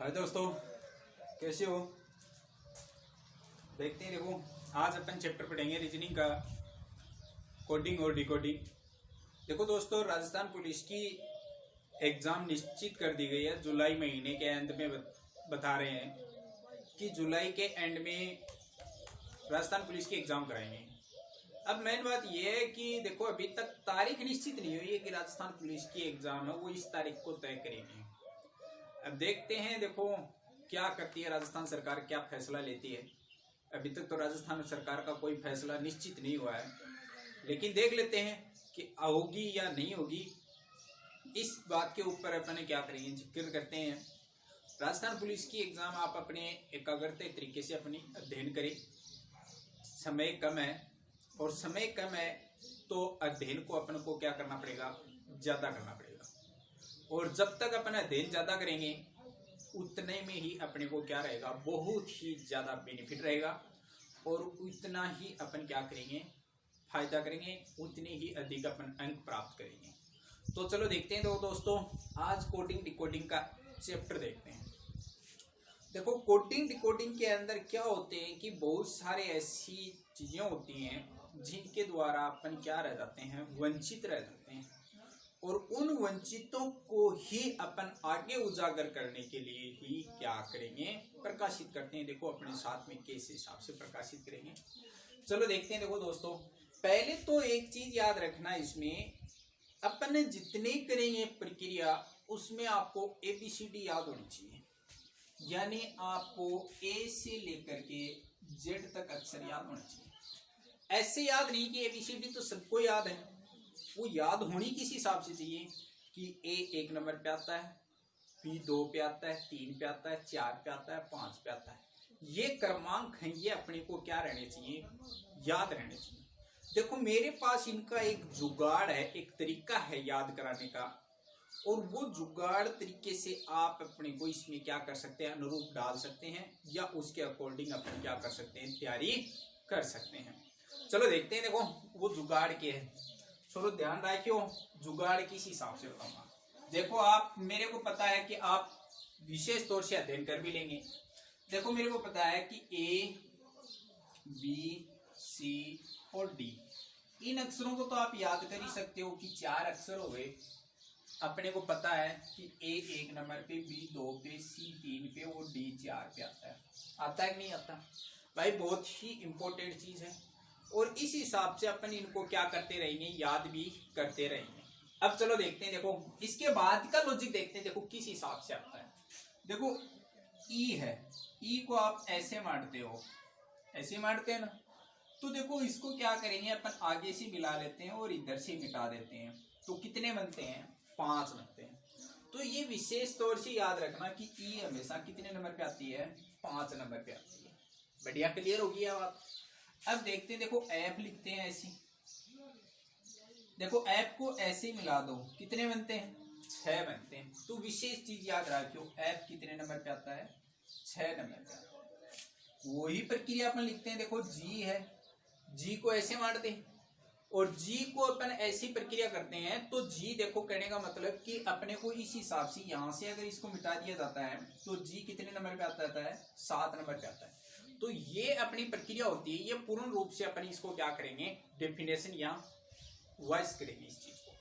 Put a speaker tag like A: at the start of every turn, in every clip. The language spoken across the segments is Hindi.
A: हाय दोस्तों, कैसे हो? देखते हैं। देखो, आज अपन चैप्टर पढ़ेंगे रीजनिंग का, कोडिंग और डिकोडिंग। देखो दोस्तों, राजस्थान पुलिस की एग्ज़ाम निश्चित कर दी गई है। जुलाई महीने के एंड में बता रहे हैं कि जुलाई के एंड में राजस्थान पुलिस की एग्ज़ाम कराएंगे। अब मेन बात यह है कि देखो, अभी तक तारीख निश्चित नहीं हुई है कि राजस्थान पुलिस की एग्ज़ाम है वो इस तारीख को तय करेंगे। अब देखते हैं, देखो क्या करती है राजस्थान सरकार, क्या फैसला लेती है। अभी तक तो राजस्थान सरकार का कोई फैसला निश्चित नहीं हुआ है, लेकिन देख लेते हैं कि होगी या नहीं होगी। इस बात के ऊपर अपन क्या करेंगे, जिक्र करते हैं। राजस्थान पुलिस की एग्ज़ाम आप अपने एकाग्रता तरीके से अपनी अध्ययन करें। समय कम है, और समय कम है तो अध्ययन को अपन को क्या करना पड़ेगा, ज़्यादा करना पड़ेगा। और जब तक अपन अध्ययन ज़्यादा करेंगे उतने में ही अपने को क्या रहेगा, बहुत ही ज़्यादा बेनिफिट रहेगा, और उतना ही अपन क्या करेंगे, फायदा करेंगे, उतने ही अधिक अपन अंक प्राप्त करेंगे। तो चलो देखते हैं। तो दोस्तों, आज कोडिंग डिकोडिंग का चैप्टर देखते हैं। देखो, कोडिंग डिकोडिंग के अंदर क्या होते हैं कि बहुत सारे ऐसी चीज़ें होती हैं जिनके द्वारा अपन क्या रह जाते हैं, वंचित रह जाते हैं, और उन वंचितों को ही अपन आगे उजागर करने के लिए ही क्या करेंगे, प्रकाशित करते हैं। देखो, अपने साथ में किस हिसाब से प्रकाशित करेंगे, चलो देखते हैं। देखो दोस्तों, पहले तो एक चीज याद रखना, इसमें अपन जितने करेंगे प्रक्रिया उसमें आपको ABCD याद होनी चाहिए। यानी आपको A से लेकर के Z तक अक्षर याद होना चाहिए। ऐसे याद नहीं कि ABCD तो सबको याद है, वो याद होनी किस हिसाब से चाहिए कि A 1 नंबर पे आता है, B 2 पे आता है, 3 पे आता है, 4 पे आता है, 5 पे आता है। ये क्रमांक हैं, ये अपने को क्या रहने चाहिए, याद रहने चाहिए। देखो, मेरे पास इनका एक जुगाड़ है, एक तरीका है याद कराने का, और वो जुगाड़ तरीके से आप अपने को इसमें क्या कर सकते हैं, अनुरूप डाल सकते हैं, या उसके अकॉर्डिंग अपन क्या कर सकते हैं, तैयारी कर सकते हैं। चलो देखते हैं। देखो, वो जुगाड़ क्या है, चलो ध्यान रखियो, जुगाड़ किस हिसाब से बताऊंगा। देखो, आप, मेरे को पता है कि आप विशेष तौर से अध्ययन कर भी लेंगे। देखो, मेरे को पता है कि A, B, C और D, इन अक्षरों को तो आप याद कर ही सकते हो कि 4 अक्षर हो गए। अपने को पता है कि A 1 नंबर पे, B 2 पे, C 3 पे और D 4 पे आता है कि नहीं आता भाई? बहुत ही इंपॉर्टेंट चीज है, और इस हिसाब से अपन इनको क्या करते रहेंगे, याद भी करते रहेंगे। अब चलो देखते हैं। देखो, इसके बाद का लॉजिक देखते हैं। देखो किस हिसाब से आता है। देखो, E है, E को आप ऐसे मारते हो, ऐसे मारते हैं ना, तो देखो इसको क्या करेंगे, अपन आगे से मिला लेते हैं और इधर से मिटा देते हैं, तो कितने बनते हैं, 5 बनते हैं। तो ये विशेष तौर से याद रखना कि E हमेशा कितने नंबर पे आती है, 5 नंबर पे आती है। बढ़िया, क्लियर होगी ये बात। अब देखते हैं। देखो, ऐप लिखते हैं ऐसे, देखो ऐप को ऐसे मिला दो, कितने बनते हैं, 6 बनते हैं। तो विशेष चीज याद रखियो, ऐप कितने नंबर पे आता है, 6 नंबर पे आता है। वही प्रक्रिया अपन लिखते हैं। देखो, G है, G को ऐसे मारते हैं, और G को अपन ऐसी प्रक्रिया करते हैं। तो G, देखो कहने का मतलब कि अपने को इस हिसाब से यहां से अगर इसको मिटा दिया जाता है तो G कितने नंबर पे आता है, 7 नंबर पे आता है। तो ये अपनी प्रक्रिया होती है। ये पूर्ण रूप से अपन इसको क्या करेंगे, डेफिनेशन या वॉइस करेंगे इस चीज को,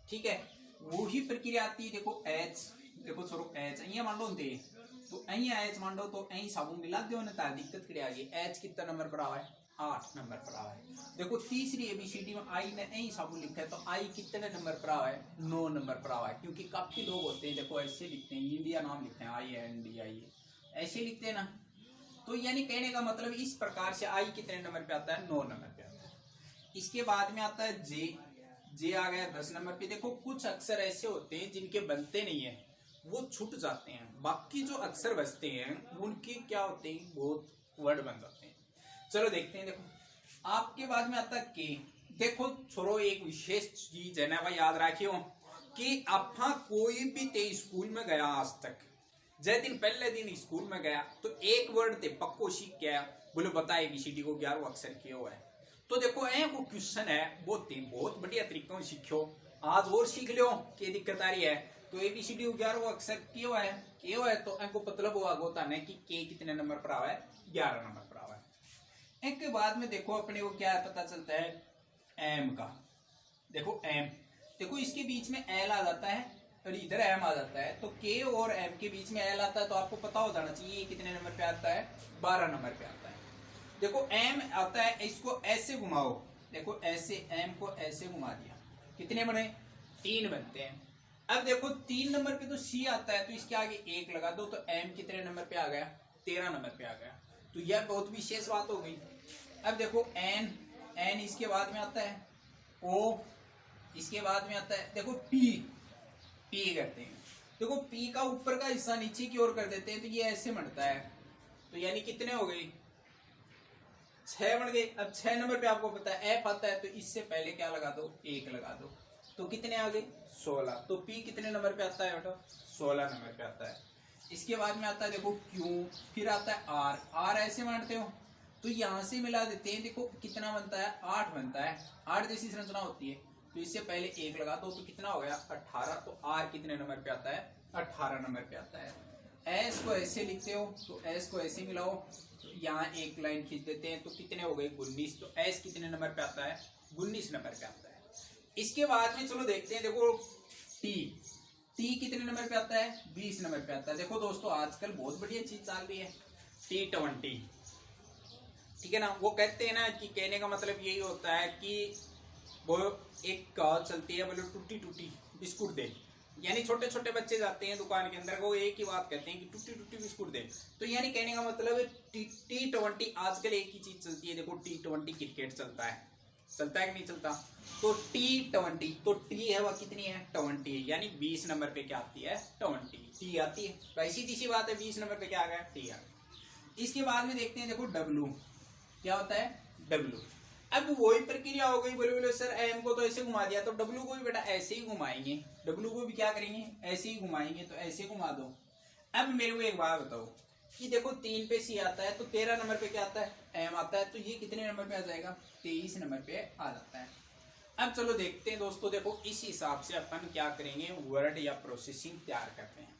A: ठीक है। वही प्रक्रिया आती है। देखो H, देखो छोरो H अहिया मान लो दे, तो अहिया H मान लो, तो अही साबुन मिला दो ना, तार दिक्कत करे आगे। H कितना नंबर पर आवा है, 8 नंबर पर आवा है। देखो, तीसरी ABCD में I ने अही साबुन लिखा है, तो I कितने नंबर पर आवा है, 9 नंबर पर आवा है। क्योंकि काफी लोग होते हैं, देखो ऐसे लिखते हैं, इंडिया नाम लिखते हैं, INDIA ऐसे लिखते हैं ना। तो यानी कहने का मतलब इस प्रकार से I कितने नंबर पे आता है, 9 नंबर पे आता है। इसके बाद में आता है J आ गया 10 नंबर पे। देखो, कुछ अक्षर ऐसे होते हैं जिनके बनते नहीं है, वो छूट जाते हैं। बाकी जो अक्षर बचते हैं उनके क्या होते हैं, बहुत वर्ड बन जाते हैं। चलो देखते हैं। देखो, आपके बाद में आता है K। देखो छोरो, एक विशेष चीज है ना भाई, याद रखियो कि आपा कोई भी ते स्कूल में गया आज तक, जै दिन पहले दिन स्कूल में गया तो एक वर्ड ते पक्को सीख गया, बोले बता ABCD को 11 अक्षर किया हुआ है। तो देखो ए वो क्वेश्चन है, वो बहुत बढ़िया तरीकों से सीखो, आज और सीख लो, क्या दिक्कत आ रही है। तो ABCD 11 वो अक्सर क्यों है तो इनको मतलब वो आगे होता है कि के कितने नंबर पर आवा है, 11 नंबर पर आवा है। एक के बाद में देखो अपने को क्या पता चलता है एम का। देखो एम, देखो इसके बीच में एल आ जाता है और इधर एम आ जाता है, तो के और एम के बीच में एल आता है, तो आपको पता हो जाना चाहिए ये कितने नंबर पे आता है, 12 नंबर पे आता है। देखो एम आता है, इसको ऐसे घुमाओ, देखो ऐसे एम को ऐसे घुमा दिया, कितने बने, 3 बनते हैं। अब देखो 3 नंबर पे तो सी आता है, तो इसके आगे 1 लगा दो, तो एम कितने नंबर पे आ गया, 13 नंबर पे आ गया। तो यह बहुत विशेष बात हो गई। अब देखो एन इसके बाद में आता है, ओ इसके बाद में आता है, देखो पी करते हैं, देखो पी का ऊपर का हिस्सा नीचे की ओर कर देते हैं, तो ये ऐसे बनता है, तो यानी कितने हो गए, 6 बन गए। अब 6 नंबर पे आपको पता है एफ आता है, तो इससे पहले क्या लगा दो, 1 लगा दो, तो कितने आ गए, 16। तो पी कितने नंबर पे आता है बेटा, 16 नंबर पे आता है। इसके बाद में आता है देखो क्यू, फिर आता है आर ऐसे बांटते हो, तो यहां से मिला देते हैं, देखो कितना बनता है, 8 बनता है, 8 जैसी संरचना होती है, तो इससे पहले 1 लगा दो, तो कितना हो गया, 18। तो आर कितने नंबर पे आता है, 18 नंबर पे आता है। एस को ऐसे लिखते हो, तो एस को ऐसे मिलाओ, तो यहाँ एक लाइन खींच देते हैं, तो कितने हो गए, 19। तो एस कितने नंबर पे आता है, 19 नंबर पे आता है। इसके बाद में चलो देखते हैं, देखो टी कितने नंबर पे आता है, 20 नंबर पे आता है। देखो दोस्तों आजकल बहुत बढ़िया चीज चल रही है, T20, ठीक है ना। वो कहते हैं ना कि कहने का मतलब यही होता है कि वो एक कहावत चलती है, बोले टूटी टूटी बिस्कुट दे, यानी छोटे छोटे बच्चे जाते हैं दुकान के अंदर, वो एक ही बात कहते हैं कि टूटी टूटी बिस्कुट दे। तो यानी कहने का मतलब है T20 आजकल एक ही चीज चलती है, देखो T20 क्रिकेट चलता है कि नहीं चलता। तो T20, तो टी है वह कितनी है, 20, यानी 20 नंबर पे क्या आती है, 20 टी आती है। वैसी तीसरी बात है, 20 नंबर पे क्या आ गया, टी आ गया। इसके बाद में देखते हैं, देखो डब्लू क्या होता है, डब्लू। अब वही प्रक्रिया हो गई, बोले सर एम को तो ऐसे घुमा दिया, तो डब्लू को भी बेटा ऐसे ही घुमाएंगे, डब्लू को भी क्या करेंगे, ऐसे ही घुमाएंगे, तो ऐसे घुमा दो। अब मेरे को एक बात बताओ कि देखो 3 पे सी आता है, तो 13 नंबर पे क्या आता है, एम आता है, तो ये कितने नंबर पे आ जाएगा, 23 नंबर पे आ जाता है। अब चलो देखते हैं दोस्तों, देखो इस हिसाब से अपन क्या करेंगे, वर्ड या प्रोसेसिंग तैयार करते हैं।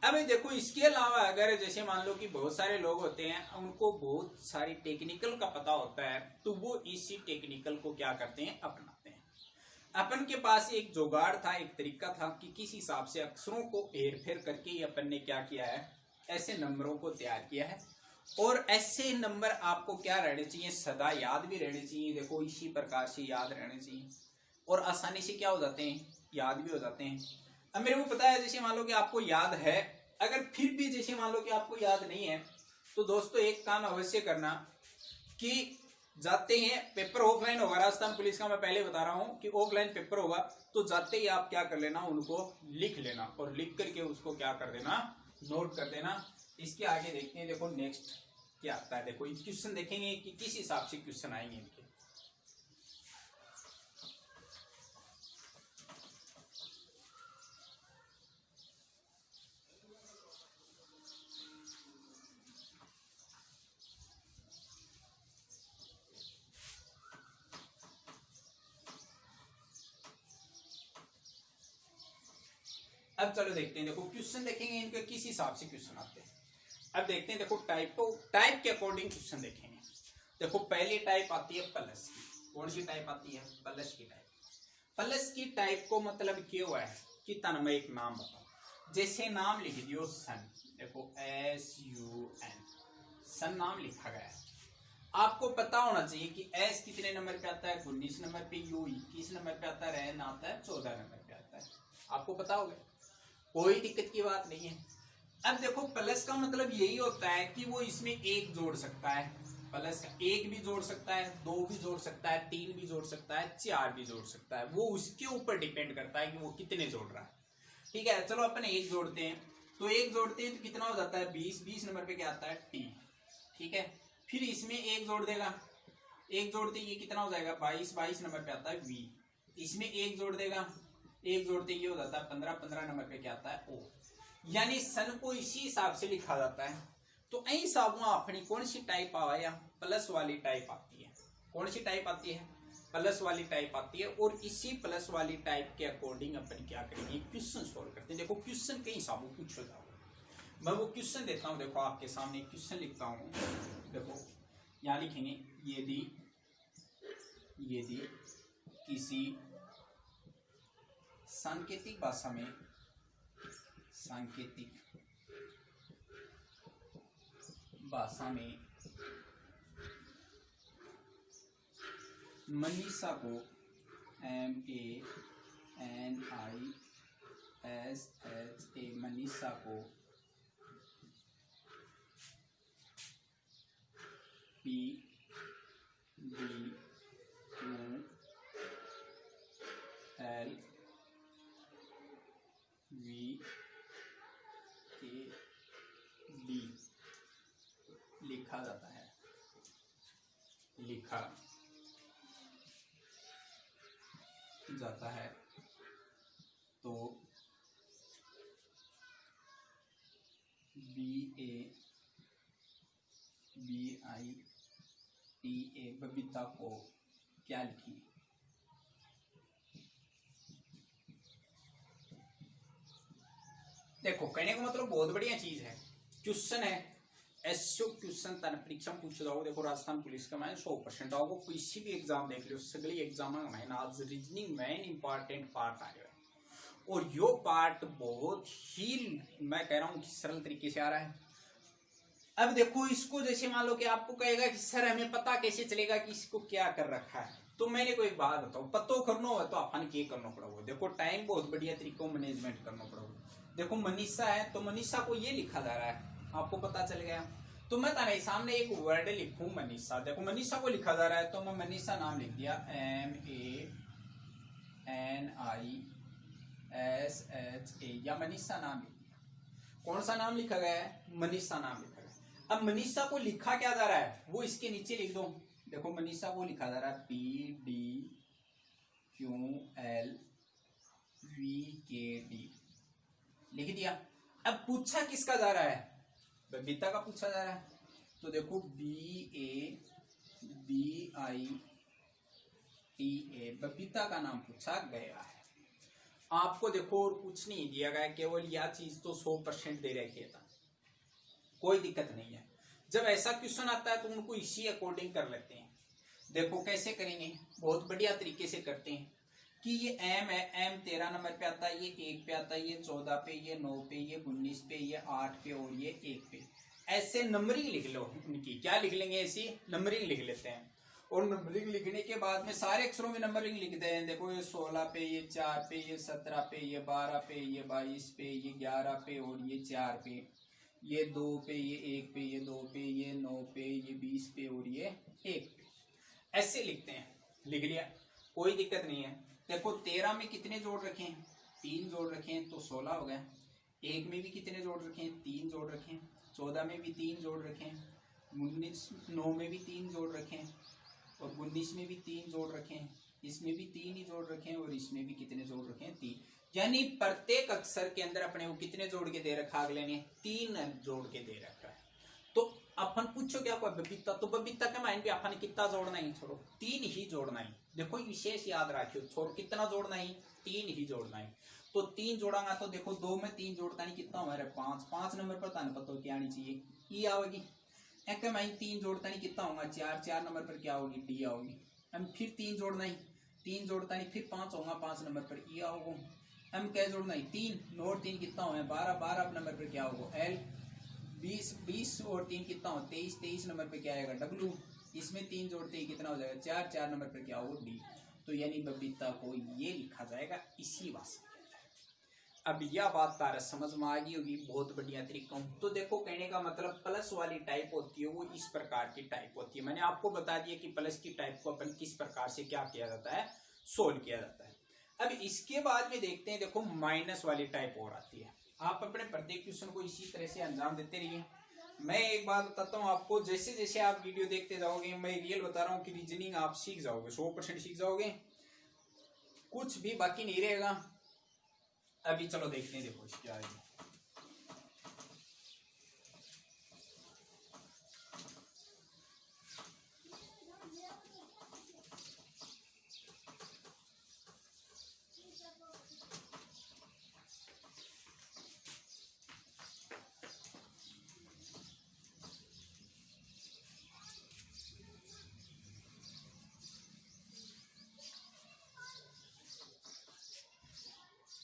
A: अब देखो इसके अलावा अगर जैसे मान लो कि बहुत सारे लोग होते हैं, उनको बहुत सारी टेक्निकल का पता होता है, तो वो इसी टेक्निकल को क्या करते हैं, अपनाते हैं। अपन के पास एक जुगाड़ था, एक तरीका था कि किस हिसाब से अक्षरों को हेर फेर करके ही अपन ने क्या किया है, ऐसे नंबरों को तैयार किया है। और ऐसे नंबर आपको क्या रहने चाहिए, सदा याद भी रहने चाहिए, देखो इसी प्रकार से याद रहने चाहिए, और आसानी से क्या हो जाते हैं, याद भी हो जाते हैं। अब मेरे को पता है जैसे मान लो कि आपको याद है, अगर फिर भी जैसे मान लो कि आपको याद नहीं है, तो दोस्तों एक काम अवश्य करना कि जाते हैं, पेपर ऑफलाइन होगा राजस्थान पुलिस का, मैं पहले बता रहा हूं कि ऑफलाइन पेपर होगा, तो जाते ही आप क्या कर लेना, उनको लिख लेना, और लिख करके उसको क्या कर देना, नोट कर देना। इसके आगे देखते हैं, देखो नेक्स्ट क्या आता है, देखो क्वेश्चन देखेंगे कि किस हिसाब से क्वेश्चन आएंगे इनके। अब चलो देखते हैं, देखो क्वेश्चन देखेंगे इनके किस हिसाब से क्वेश्चन आते हैं। अब देखते हैं, देखो टाइप के अकॉर्डिंग क्वेश्चन देखेंगे। देखो पहली टाइप आती है प्लस की, कौन सी टाइप आती है, प्लस की टाइप। प्लस की टाइप को मतलब क्या हुआ है कि तन्मय एक नाम बताओ, जैसे नाम लिख दियो सन, देखो SUN, सन नाम लिखा गया है। आपको पता होना चाहिए कि एस कितने नंबर पे आता है, 19 नंबर पे, यू 21 नंबर पे आता है, रैन आता है 14 नंबर पे आता है, आपको पता होगा, कोई दिक्कत की बात नहीं है। अब देखो प्लस का मतलब यही होता है कि वो इसमें 1 जोड़ सकता है, प्लस का 1 भी जोड़ सकता है, 2 भी जोड़ सकता है, 3 भी जोड़ सकता है, 4 भी जोड़ सकता है, वो उसके ऊपर डिपेंड करता है कि वो कितने जोड़ रहा है। ठीक है, चलो अपन 1 जोड़ते हैं, तो 1 जोड़ते हैं तो कितना हो जाता है, 20 नंबर पे क्या आता है, टी। ठीक है, फिर इसमें 1 जोड़ देगा, 1 जोड़ते ये कितना हो जाएगा, 22 नंबर पे आता है वी। इसमें 1 जोड़ देगा, 1 जोड़ते ये हो जाता है 15 नंबर पे क्या आता है, ओ। यानी सन को इसी हिसाब से लिखा जाता है। तो ऐ हिसाब में अपनी कौन सी टाइप आवा, या प्लस वाली टाइप आती है, कौन सी टाइप आती है, प्लस वाली टाइप आती है, और इसी प्लस वाली टाइप के अकॉर्डिंग अपन क्या करेंगे, क्वेश्चन सॉल्व करते हैं। देखो क्वेश्चन कई हिसाबों पूछो जाओ, मैं वो क्वेश्चन देता हूँ। देखो आपके सामने क्वेश्चन लिखता हूँ। देखो यहाँ लिखेंगे, यदि किसी सांकेतिक भाषा में मनीषा को MANISHA मनीषा को PQLVKD लिखा जाता है, तो BABITA बबीता को क्या लिखेंगे? देखो कहने का मतलब बहुत बढ़िया चीज है, क्वेश्चन है, ऐसे क्वेश्चन तन परीक्षा पूछ जाओ। देखो राजस्थान पुलिस का मैं 100% आओगे, किसी भी एग्जाम देख लो, सगली एग्जाम में आज रीजनिंग मेन इंपॉर्टेंट पार्ट आ रहा है, और यो पार्ट बहुत ही मैं कह रहा हूँ कि सरल तरीके से आ रहा है। अब देखो इसको जैसे मान लो कि आपको कहेगा कि सर हमें पता कैसे चलेगा कि इसको क्या कर रखा है, तो मैंने कोई बात बताऊं, पतो करना है तो अपन क्या करना पड़ेगा। देखो टाइम बहुत बढ़िया तरीकों मैनेजमेंट करना पड़ेगा। देखो मनीषा है, तो मनीषा को ये लिखा जा रहा है, आपको पता चल गया। तो मैं तारे सामने एक वर्ड लिखूं मनीषा। देखो मनीषा को लिखा जा रहा है, तो मैं मनीषा नाम लिख दिया, MANISHA, या मनीषा नाम लिख दिया। कौन सा नाम लिखा गया है? मनीषा नाम लिखा गया। अब मनीषा को लिखा क्या जा रहा है वो इसके नीचे लिख दो। देखो मनीषा को लिखा जा रहा है PDQLVKD, लिख दिया। अब पूछा किसका जा रहा है? बबीता का पूछा जा रहा है, तो देखो BABITA बबीता का नाम पूछा गया है। आपको देखो और कुछ नहीं दिया गया, केवल यह चीज तो 100% दे रखी था, कोई दिक्कत नहीं है। जब ऐसा क्वेश्चन आता है तो उनको इसी अकॉर्डिंग कर लेते हैं। देखो कैसे करेंगे, बहुत बढ़िया तरीके से करते हैं कि ये M है, M 13 नंबर पे आता है, ये 1 पे आता है, ये 14 पे, ये 9 पे, ये 19 पे, ये 8 पे और ये 1 पे। ऐसे नंबरिंग लिख लो उनकी, क्या लिख लेंगे, ऐसी नंबरिंग लिख लेते हैं। और नंबरिंग लिखने के बाद में सारे अक्षरों में नंबरिंग लिखते हैं। देखो ये 16 पे, ये 4 पे, ये 17 पे, ये 12 पे, ये 22 पे, ये 11 पे और ये 4 पे, ये 2 पे, ये 1 पे, ये 2 पे, ये 9 पे, ये 20 पे और ये 1 पे। ऐसे लिखते हैं, लिख लिया, कोई दिक्कत नहीं है। देखो 13 में कितने जोड़ रखे हैं? 3 जोड़ रखे हैं, तो 16 हो गए। 1 में भी कितने जोड़ रखे हैं? 3 जोड़ रखे हैं। 14 में भी 3 जोड़ रखे हैं। 9 में भी 3 जोड़ रखे हैं, और 19 में भी 3 जोड़ रखे हैं। इसमें भी 3 ही जोड़ रखे हैं, और इसमें भी कितने जोड़ रखे हैं? 3। यानी प्रत्येक अक्षर के अंदर अपने को कितने जोड़ के दे रखा, अगले ने 3 जोड़ के दे रखा है। तो अपन पूछो क्या कोई बबीता, तो बबीता के माइंड पे अपन कितना जोड़ना ही, छोड़ो 3 ही जोड़ना ही। देखो विशेष याद रखियो, छोड़ो कितना जोड़ना ही, 3 ही जोड़ना ही। तो 3 जोड़ांगा तो देखो 2 में 3 जोड़ता नहीं, कितना हमारे 5 नंबर पर ताने पता क्या आनी चाहिए, ई आओगी। एक माइन 3 जोड़ता नहीं, कितना होगा 4 नंबर पर क्या होगी, डी आओगी। हम फिर 3 जोड़ना ही, 3 जोड़ता नहीं, फिर 5 होगा, 5 नंबर पर ई आओगे। हम क्या जोड़ना ही, 3 और 3 कितना होगा 12 नंबर पर क्या होगा, एल। 20 और 3 कितना हो 23 नंबर पे क्या आएगा, डब्ल्यू। इसमें 3 जोड़ते ही कितना हो जाएगा 4 नंबर पे क्या होगा, डी। तो यानी बबीता को ये लिखा जाएगा इसी भाषा। अब यह बात तारा समझ में आ गई होगी बहुत बढ़िया तरीका। तो देखो कहने का मतलब प्लस वाली टाइप होती है वो इस प्रकार की टाइप होती है। मैंने आपको बता दिया कि प्लस की टाइप को अपन किस प्रकार से क्या किया जाता है, सोल्व किया जाता है। अब इसके बाद में देखते हैं, देखो माइनस वाली टाइप और आती है। आप अपने प्रत्येक क्वेश्चन को इसी तरह से अंजाम देते रहिए। मैं एक बात बताता हूँ आपको, जैसे जैसे आप वीडियो देखते जाओगे, मैं रियल बता रहा हूँ कि रीजनिंग आप सीख जाओगे, 100% सीख जाओगे, कुछ भी बाकी नहीं रहेगा। अभी चलो देखते हैं, देखो क्या है।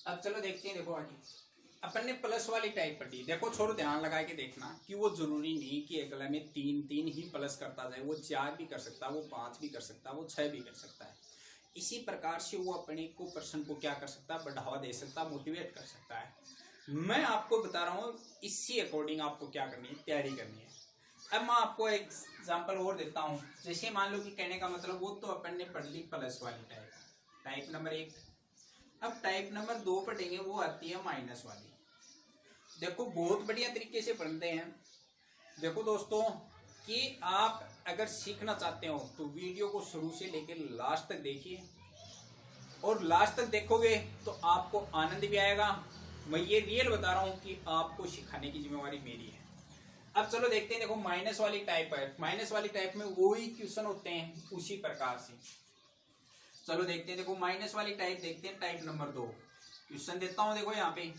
A: अब चलो देखते हैं, देखो आगे अपन ने प्लस वाली टाइप पढ़ी। देखो छोड़ो, ध्यान लगा के देखना कि वो जरूरी नहीं कि एक अगला में 3 ही प्लस करता जाए, वो 4 भी कर सकता है, वो 5 भी कर सकता है, वो 6 भी कर सकता है। इसी प्रकार से वो अपने को पर्सन को क्या कर सकता है, बढ़ावा दे सकता है, मोटिवेट कर सकता है। मैं आपको बता रहा हूँ इसी अकॉर्डिंग आपको क्या करनी है, तैयारी करनी है। अब मैं आपको एक एग्जाम्पल और देता हूँ। जैसे मान लो कि कहने का मतलब वो तो अपन ने पढ़ ली प्लस वाली टाइप, टाइप नंबर 1। अब टाइप नंबर 2 पढ़ेंगे, वो आती है माइनस वाली। देखो बहुत बढ़िया तरीके से पढ़ते हैं। देखो दोस्तों कि आप अगर सीखना चाहते हो तो वीडियो को शुरू से लेकर लास्ट तक देखिए, और लास्ट तक देखोगे तो आपको आनंद भी आएगा। मैं ये रियल बता रहा हूँ कि आपको सिखाने की जिम्मेवारी मेरी है। अब चलो देखते हैं। देखो माइनस वाली टाइप है, माइनस वाली टाइप में वही क्वेश्चन होते हैं उसी प्रकार से। चलो देखते हैं। देखो माइनस वाली टाइप देखते हैं, टाइप नंबर 2। क्वेश्चन देता हूं, देखो यहाँ पे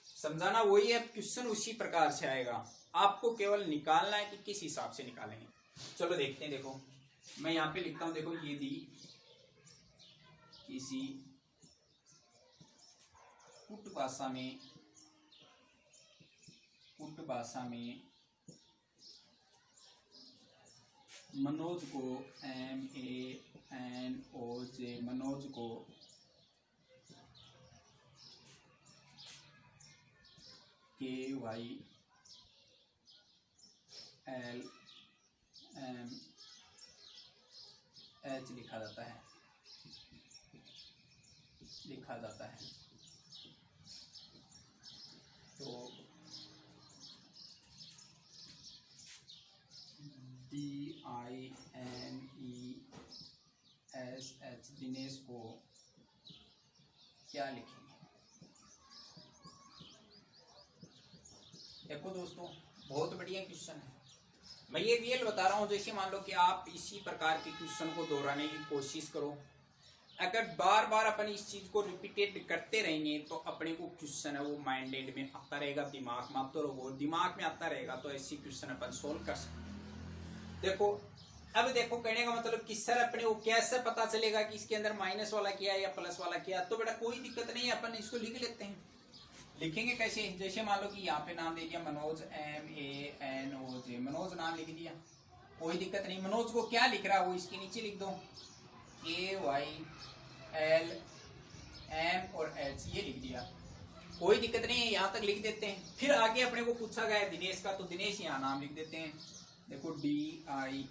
A: समझाना वही है, क्वेश्चन उसी प्रकार से आएगा, आपको केवल निकालना है कि किस हिसाब से निकालेंगे। चलो देखते हैं। देखो मैं यहाँ पे लिखता हूं, देखो ये दी किसी कुट भाषा में मनोज को MANOJ मनोज को KYLMH लिखा जाता है। तो DINESH दिनेश को क्या लिखेंगे। देखो दोस्तों बहुत बढ़िया क्वेश्चन है। मैं ये रियल बता रहा हूँ। जैसे मान लो कि आप इसी प्रकार के क्वेश्चन को दोहराने की कोशिश करो। अगर बार बार अपन इस चीज को रिपीटेड करते रहेंगे तो अपने को क्वेश्चन है वो माइंडेड में आता रहेगा, दिमाग में आता रहेगा, दिमाग में आता रहेगा तो ऐसी क्वेश्चन अपन सोल्व कर सकते। देखो अब देखो कहने का मतलब कि सर अपने को कैसे पता चलेगा कि इसके अंदर माइनस वाला क्या है या प्लस वाला क्या है। तो बेटा कोई दिक्कत नहीं है, अपन इसको लिख लेते हैं। लिखेंगे कैसे, जैसे मान लो कि यहाँ पे नाम दे दिया मनोज MANOJ, मनोज नाम लिख दिया, कोई दिक्कत नहीं। मनोज को क्या लिख रहा है वो इसके नीचे लिख दो, KYLM और H ये लिख दिया, कोई दिक्कत नहीं है, यहाँ तक लिख देते हैं। फिर आगे अपने को पूछा गया है दिनेश का, तो दिनेश यहाँ नाम लिख देते हैं। देखो DINESH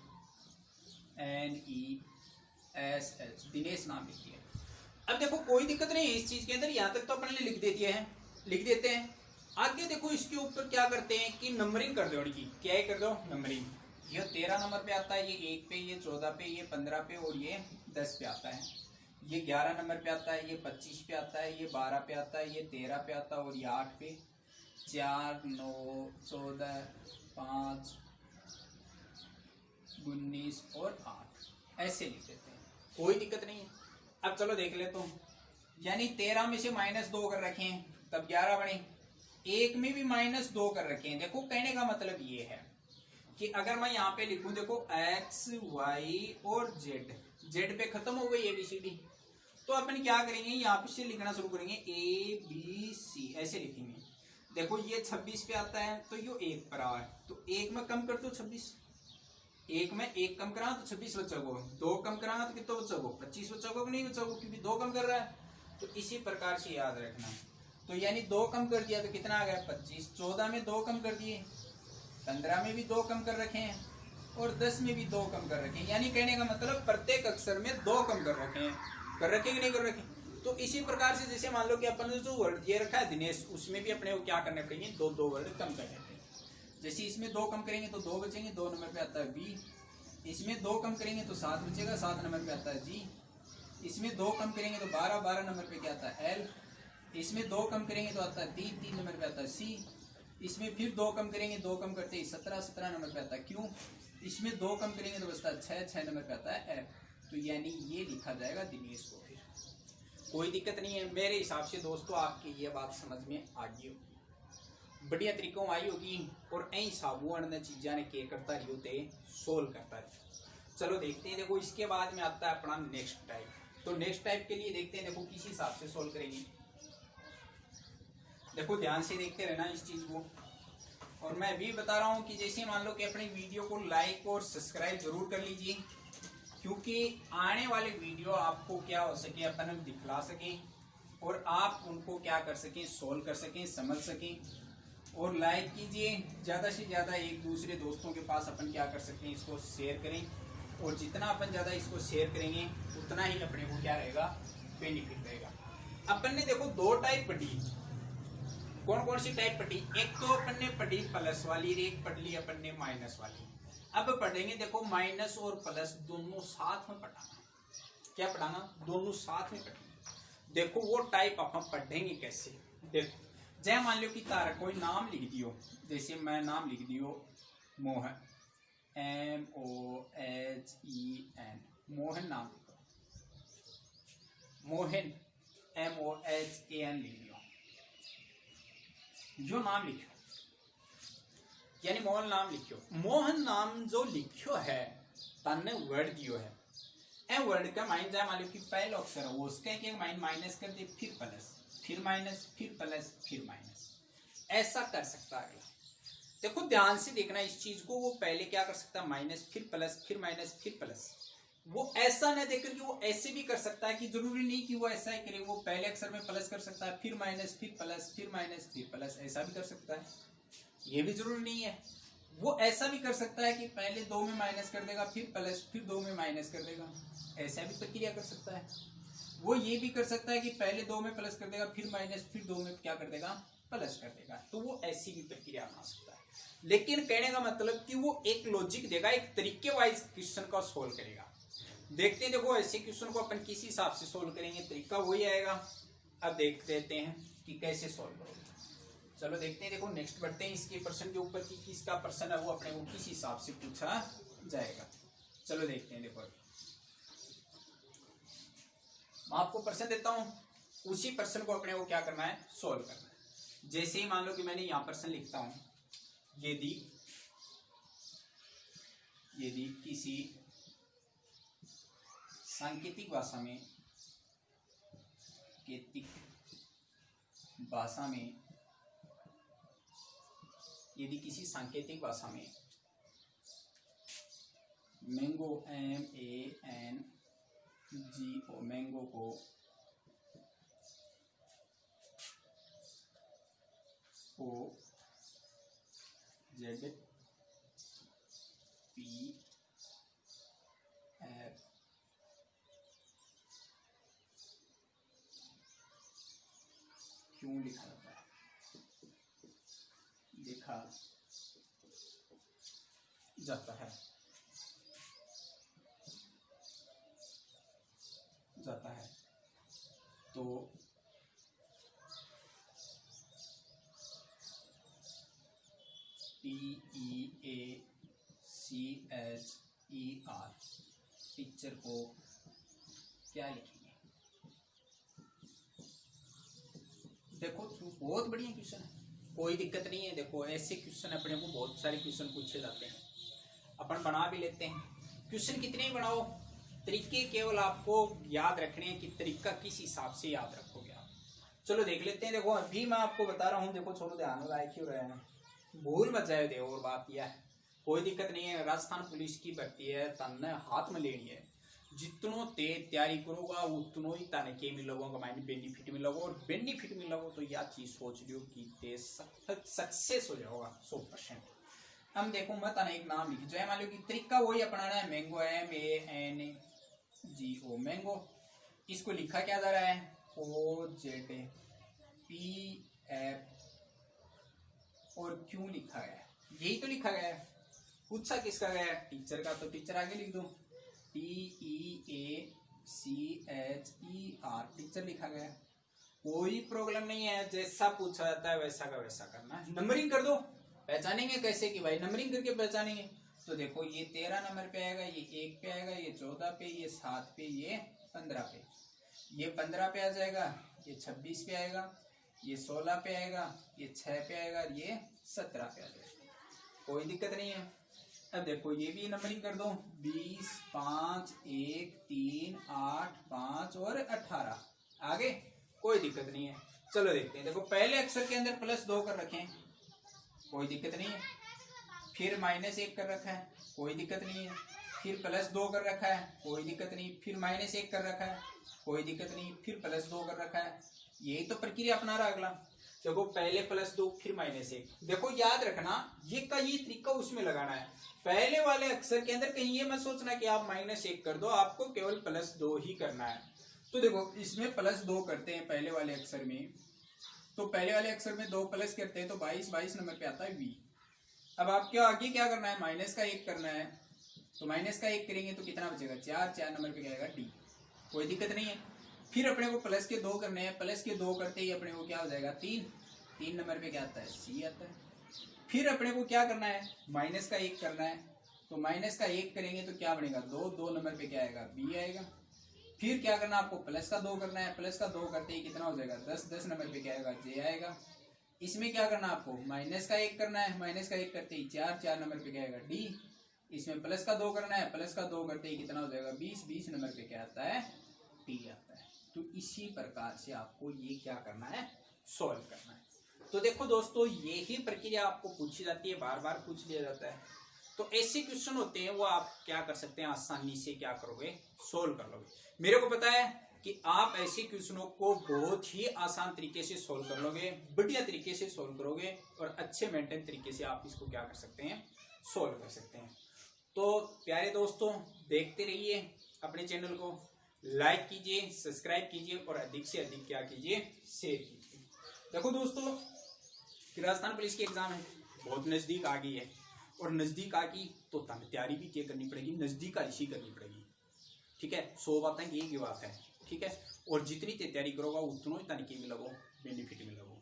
A: दिनेश नाम लिख दिया। अब देखो कोई दिक्कत नहीं है इस चीज के अंदर, यहाँ तक तो अपने ने लिख देते हैं। आगे देखो इसके ऊपर क्या करते हैं कि नंबरिंग कर दो, इनकी क्या कर दो, नंबरिंग। ये 13 नंबर पे आता है, ये 1 पे, ये 14 पे, ये 15 पे और ये 10 पे आता है। ये 11 नंबर पे आता है, ये 25 पे आता है, ये 12 पे आता है, ये 13 पे आता है और ये 8 पे। 4 9 14 5 19 और 8 ऐसे लिख देते हैं, कोई दिक्कत नहीं है। अब चलो देख ले तो, यानी 13 में से -2 कर रखे हैं तब 11 बने, 1 में भी -2 कर रखे हैं। देखो कहने का मतलब ये है कि अगर मैं यहाँ पे लिखूं, देखो X Y और Z पे खत्म हो गई ABCD, तो अपन क्या करेंगे, यहाँ पे से लिखना शुरू करेंगे ABC ऐसे लिखेंगे। देखो ये 26 पे आता है तो ये 1 पर आया है, तो 1 में कम कर दो 26, 1 में 1 कम करा तो 26 बच्चा को, 2 कम करा तो कितना बच्चा को, 25 बच्चा को नहीं बच्चा को, क्योंकि 2 कम कर रहा है। तो इसी प्रकार से याद रखना है। तो यानी 2 कम कर दिया तो कितना आ गया 25, 14 में 2 कम कर दिए, 15 में भी 2 कम कर रखे हैं और 10 में भी 2 कम कर रखे हैं। यानी कहने का मतलब प्रत्येक अक्षर में 2 कम कर रखे हैं, कर रखे कि नहीं कर रखे। तो इसी प्रकार से जैसे मान लो कि अपन ने जो वर्ड ये रखा है दिनेश, उसमें भी अपने को क्या करने पड़ेंगे, 2 वर्ड कम करने पड़ेंगे। जैसे इसमें 2 कम करेंगे तो 2 बचेंगे, 2 नंबर पे आता है B। इसमें 2 कम करेंगे तो 7 बचेगा, 7 नंबर पे आता है G। इसमें 2 कम करेंगे तो 12 नंबर पे क्या आता है L। इसमें 2 कम करेंगे तो आता है 3 नंबर पे आता है C। इसमें फिर 2 कम करेंगे, 2 कम करते ही 17 नंबर पे आता है Q। इसमें 2 कम करेंगे तो बचता है 6 नंबर पे आता है F। तो यानी ये लिखा जाएगा दिनेश को। फिर कोई दिक्कत नहीं है। मेरे हिसाब से दोस्तों आपकी ये बात समझ में आ गई होगी, बढ़िया तरीकों आई होगी, और ऐ साबुन ने चीज़ा ने के करता रही होते सोल्व करता रही। चलो देखते हैं। देखो इसके बाद में आता है अपना नेक्स्ट टाइप। तो नेक्स्ट टाइप के लिए देखते हैं, देखो किस हिसाब से सोल्व करेंगे। देखो ध्यान से देखते रहना इस चीज को। और मैं भी बता रहा हूँ कि जैसे मान लो कि अपनी वीडियो को लाइक और सब्सक्राइब जरूर कर लीजिए, क्योंकि आने वाले वीडियो आपको क्या हो सके अपन दिखला सके और आप उनको क्या कर सकें, सोल्व कर सकें, समझ सकें। और लाइक कीजिए ज़्यादा से ज़्यादा, एक दूसरे दोस्तों के पास अपन क्या कर सकते हैं, इसको शेयर करें। और जितना अपन ज़्यादा इसको शेयर करेंगे उतना ही अपने को क्या रहेगा, बेनिफिट रहेगा। अपन ने देखो दो टाइप पढ़ी, कौन कौन सी टाइप पढ़ी, एक तो अपन ने पढ़ी प्लस वाली, एक पढ़ ली अपन ने माइनस वाली। अब पढ़ेंगे देखो माइनस और प्लस दोनों साथ में पढ़ाना। क्या पढ़ाना, दोनों साथ में पढ़ेंगे। देखो वो टाइप अपन पढ़ेंगे कैसे। देखो जय मान लो कि तारा कोई नाम लिख दियो, जैसे मैं नाम लिख दियो मोहन, MOHEN, मोहन नाम लिखो, मोहन MOHAN लिख दियो, जो नाम लिखो यानी मोहन नाम लिखियो। मोहन नाम जो लिखियो है तन्ने वर्ड दियो है, ए वर्ड का माइन जाए मान लो कि पहला अक्षर है उसका एक माइन माइनस कर दे, फिर प्लस, फिर माइनस, फिर प्लस, फिर माइनस, ऐसा कर सकता है। देखो ध्यान से देखना इस चीज को, वो पहले क्या कर सकता है, माइनस, फिर प्लस, फिर माइनस, फिर प्लस। वो ऐसा न देख करके वो ऐसे भी कर सकता है कि जरूरी नहीं कि वो ऐसा ही करे, वो पहले अक्षर में प्लस कर सकता है, फिर माइनस, फिर प्लस, फिर माइनस, फिर प्लस, ऐसा भी कर सकता है। ये भी जरूरी नहीं है। वो ऐसा भी कर सकता है कि पहले दो में माइनस कर देगा, फिर प्लस, फिर दो में माइनस कर देगा, ऐसा भी प्रक्रिया कर सकता है। वो ये भी कर सकता है कि पहले दो में प्लस कर देगा, फिर माइनस, फिर दो में क्या कर देगा, प्लस कर देगा। तो वो ऐसी भी प्रक्रिया बना सकता है। लेकिन कहने का मतलब कि वो एक लॉजिक देगा, एक तरीके वाइज क्वेश्चन का सोल्व करेगा। देखते हैं देखो ऐसे क्वेश्चन को अपन किस हिसाब से सोल्व करेंगे, तरीका वही आएगा। अब देख लेते हैं कि कैसे सोल्व करोगे। चलो देखते हैं, देखो नेक्स्ट बढ़ते हैं इसके प्रश्न के ऊपर कि किसका प्रश्न है वो अपने को किस हिसाब से पूछा जाएगा। चलो देखते हैं। देखो मैं आपको प्रश्न देता हूं, उसी प्रश्न को अपने को क्या करना है, सोल्व करना है। जैसे ही मान लो कि मैंने यहां प्रश्न लिखता हूं, यदि किसी सांकेतिक भाषा में यदि किसी सांकेतिक भाषा में मैंगो MANGO मैंगो को ZPF क्यों लिखा जाता है, लिखा जाता है तो PEACHER पिक्चर को क्या लिखेंगे। देखो बहुत बढ़िया क्वेश्चन है, कोई दिक्कत नहीं है। देखो ऐसे क्वेश्चन अपने को बहुत सारे क्वेश्चन पूछे जाते हैं, अपन बना भी लेते हैं। क्वेश्चन कितने ही बनाओ, तरीके केवल आपको याद रखने हैं कि तरीका किस हिसाब से याद रखोगे आप। चलो देख लेते हैं। देखो अभी मैं आपको बता रहा हूँ, देखो छोड़ो ध्यान लगाए क्यों रहे हैं, भूल मत जाए दे। और बात यह है, कोई दिक्कत नहीं है। राजस्थान पुलिस की भर्ती है, तन्ने हाथ में लेनी है। जितनो तेज तैयारी करोगा उतनो ही ताने के मिलोगा, माइंड बेनिफिट मिलोगा। और बेनिफिट मिलोगा तो यह चीज सोच लियो कि तेज सक्सेस हो जाओगा 100%। हम देखो मत आना एक नाम लिख जाए, मान लो कि तरीका वही अपनाना है, मैंगो MANGO मैंगो। इसको लिखा क्या जा रहा है, OZPF और क्यों लिखा गया है, यही तो लिखा गया है। पूछा किसका गया है, टीचर का, तो टीचर आगे लिख दो TEACHER टीचर लिखा गया है। कोई प्रॉब्लम नहीं है, जैसा पूछा जाता है वैसा का वैसा करना है। नंबरिंग कर दो, पहचानेंगे कैसे कि भाई नंबरिंग करके पहचानेंगे। तो देखो ये 13 नंबर पे आएगा, ये 1 पे आएगा, ये 14 पे, ये 7 पे, ये 15 पे, ये 15 पे आ जाएगा, ये 26 पे आएगा, ये 16 पे आएगा, ये 6 पे आएगा, ये 17 पे आ जाएगा। कोई दिक्कत नहीं है। अब देखो ये भी नंबरिंग कर दो, 20, 5, 1, 3, 8, 5 और 18 आगे, कोई दिक्कत नहीं है। चलो देखते हैं। देखो पहले अक्षर के अंदर +2 कर रखे हैं, कोई दिक्कत नहीं है। फिर -1 कर रखा है, कोई दिक्कत नहीं है। फिर +2 कर रखा है, कोई दिक्कत नहीं। फिर -1 कर रखा है, कोई दिक्कत नहीं। फिर +2 कर रखा है। यही तो प्रक्रिया अपना रहा। अगला देखो पहले +2 फिर -1। देखो याद रखना ये तरीका उसमें लगाना है। पहले वाले अक्षर के अंदर कहीं ये मत सोचना कि आप -1 कर दो, आपको केवल +2 ही करना है। तो देखो इसमें +2 करते हैं पहले वाले अक्षर में, तो पहले वाले अक्षर में 2 प्लस करते हैं तो 22 नंबर पे आता है V। अब आपके आगे क्या करना है, -1 करना है, तो -1 करेंगे तो कितना बचेगा 4 नंबर पे क्या आएगा D। कोई दिक्कत नहीं है। फिर अपने को प्लस के 2 करने हैं, प्लस के 2 करते ही अपने को क्या हो जाएगा 3 नंबर पे क्या आता है C आता है। फिर अपने को क्या करना है, -1 करना है, तो -1 करेंगे तो क्या बनेगा 2 नंबर पे क्या आएगा B आएगा। फिर क्या करना आपको प्लस का 2 करना है, प्लस का 2 करते ही कितना हो जाएगा 10 नंबर पे क्या आएगा J आएगा। इसमें क्या करना आपको -1 करना है, -1 करते ही 4 नंबर पे क्या आएगा D। इसमें प्लस का 2 करना है, प्लस का 2 करते ही कितना हो जाएगा 20 नंबर पे क्या आता है T आता है। तो इसी प्रकार से आपको ये क्या करना है, सॉल्व करना है। तो देखो दोस्तों यही प्रक्रिया आपको पूछी जाती है, बार बार पूछ लिया जाता है। तो ऐसे क्वेश्चन होते हैं वो आप क्या कर सकते हैं, आसानी से क्या करोगे, सोल्व कर लोगे। मेरे को पता है कि आप ऐसे क्वेश्चनों को बहुत ही आसान तरीके से सोल्व कर लोगे, बढ़िया तरीके से सोल्व करोगे और अच्छे मेंटेन तरीके से आप इसको क्या कर सकते हैं, सोल्व कर सकते हैं। तो प्यारे दोस्तों देखते रहिए, अपने चैनल को लाइक कीजिए, सब्सक्राइब कीजिए और अधिक से अधिक क्या कीजिए, शेयर कीजिए। देखो दोस्तों राजस्थान पुलिस की एग्जाम है, बहुत नजदीक आ गई है और नजदीक आ गई तो तैयारी भी क्या करनी पड़ेगी, नजदीक आलिशी करनी पड़ेगी। ठीक है, 100 बातें की बात है। ठीक है, और जितनी तैयारी करोगा उतना ही तनकी में लगो, बेनिफिट में लगो।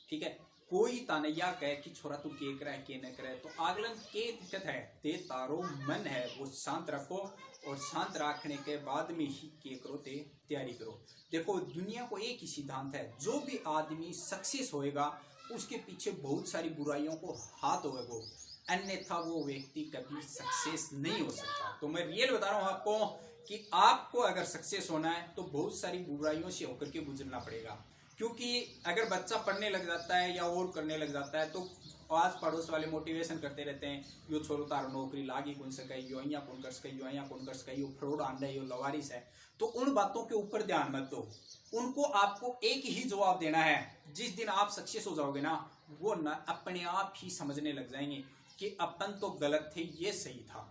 A: ठीक है, कोई तनैया कहे कि छोरा तू के करे के न करे तो आगलन के दिक्कत है, ते तारो मन है वो शांत रखो और शांत रखने के बाद में ही के करो, ते तैयारी करो। देखो दुनिया को एक ही सिद्धांत है, जो भी आदमी सक्सेस होएगा उसके पीछे बहुत सारी बुराइयों को हाथ होगा, अन्यथा वो व्यक्ति कभी सक्सेस नहीं हो सकता। तो मैं रियल बता रहा हूं आपको कि आपको अगर सक्सेस होना है तो बहुत सारी बुराइयों से होकर के गुजरना पड़ेगा। क्योंकि अगर बच्चा पढ़ने लग जाता है या और करने लग जाता है तो आस पड़ोस वाले मोटिवेशन करते रहते हैं, यो छोरो तारो नौकरी लागी कौन सके, यो यहाँ कौन कर सके, यो यहाँ कौन कर सके, यो फ्रॉड आंडा है, यो लवारिस है। तो उन बातों के ऊपर ध्यान मत दो, उनको आपको एक ही जवाब देना है। जिस दिन आप सक्सेस हो जाओगे ना, वो ना अपने आप ही समझने लग जाएंगे कि अपन तो गलत थे, ये सही था।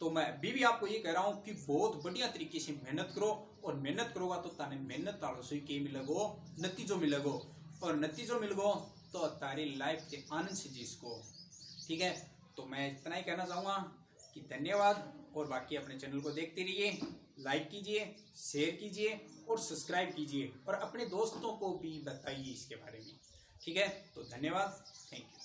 A: तो मैं अभी भी आपको ये कह रहा हूँ कि बहुत बढ़िया तरीके से मेहनत करो, और मेहनत करोगा तो ताने मेहनत तारो से के मिलेगो नतीजो मिलेगो, और नतीजो मिलेगो तो तारी लाइफ के आनंद से जिसको। ठीक है, तो मैं इतना ही कहना चाहूँगा कि धन्यवाद, और बाकी अपने चैनल को देखते रहिए, लाइक कीजिए, शेयर कीजिए और सब्सक्राइब कीजिए, और अपने दोस्तों को भी बताइए इसके बारे में। ठीक है, तो धन्यवाद, थैंक यू।